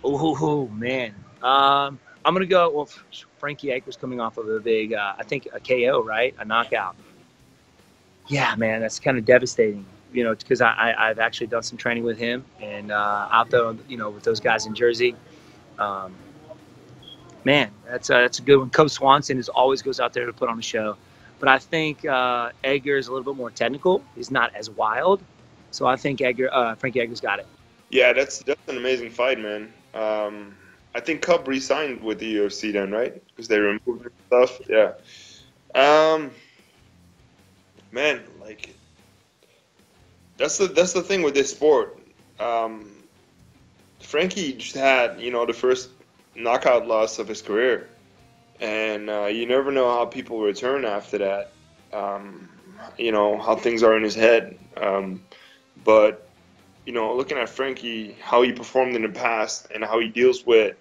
Oh man, I'm gonna go. Well, Frankie Edgar's coming off of a big, I think a KO, right? A knockout. Yeah, man, that's kind of devastating. Because I've actually done some training with him and out there, with those guys in Jersey. Um, Man, that's a good one. Cub Swanson always goes out there to put on a show, but I think Edgar is a little bit more technical. He's not as wild, so I think Frankie Edgar's got it. Yeah, that's an amazing fight, man. I think Cub re-signed with the UFC then, right? Because they removed their stuff. Yeah. Um, Man, like that's the thing with this sport. Um, Frankie just had, the first knockout loss of his career, and you never know how people return after that. Um, how things are in his head. But looking at Frankie, how he performed in the past and how he deals with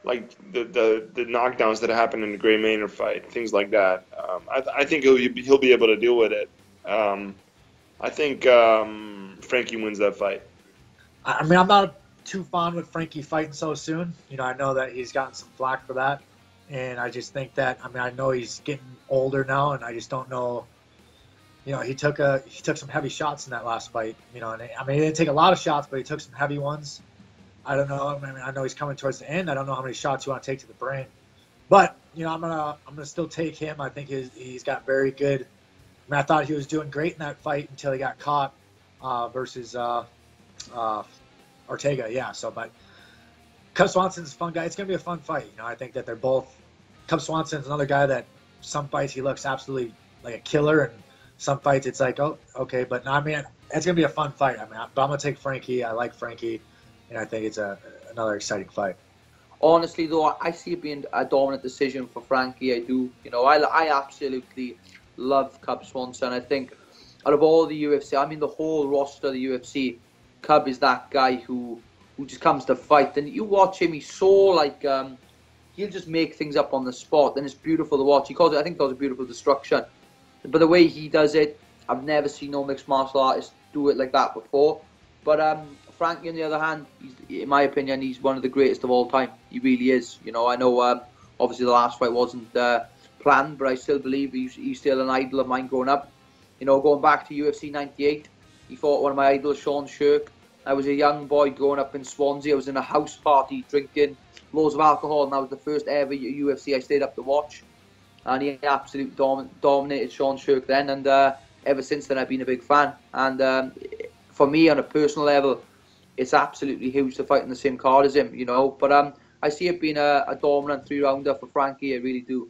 like the knockdowns that happened in the Gray Maynard fight, things like that. I think he'll be able to deal with it. Um, I think Frankie wins that fight. I mean, I'm not too fond with Frankie fighting so soon. I know that he's gotten some flack for that, and I just think that I know he's getting older now, and I just don't know. He took some heavy shots in that last fight. And he didn't take a lot of shots, but he took some heavy ones. I don't know. I know he's coming towards the end. I don't know how many shots you want to take to the brain, but I'm gonna still take him. I think he's got very good. I thought he was doing great in that fight until he got caught versus Ortega. Yeah. So, but Cub Swanson's a fun guy. It's gonna be a fun fight. I think that they're both. Cub Swanson's another guy that some fights he looks absolutely like a killer, and some fights it's like, oh, okay, but no, it's gonna be a fun fight. But I'm gonna take Frankie. I like Frankie, and I think it's another exciting fight. Honestly, though, I see it being a dominant decision for Frankie. I do. I absolutely love Cub Swanson. I think out of all the UFC, the whole roster of the UFC, Cub is that guy who just comes to fight. And you watch him, he's so like he'll just make things up on the spot, and it's beautiful to watch. I think he calls it beautiful destruction. But the way he does it, I've never seen no mixed martial artist do it like that before. But Frankie, on the other hand, in my opinion, he's one of the greatest of all time. He really is. I know obviously the last fight wasn't planned, but I still believe he's still an idol of mine growing up. Going back to UFC 98, he fought one of my idols, Sean Shirk. I was a young boy growing up in Swansea. I was in a house party drinking loads of alcohol, and that was the first ever UFC I stayed up to watch. And he absolutely dominated Sean Shirk then, and ever since then I've been a big fan. And for me, on a personal level, it's absolutely huge to fight in the same card as him, But I see it being a dominant 3-rounder for Frankie, I really do.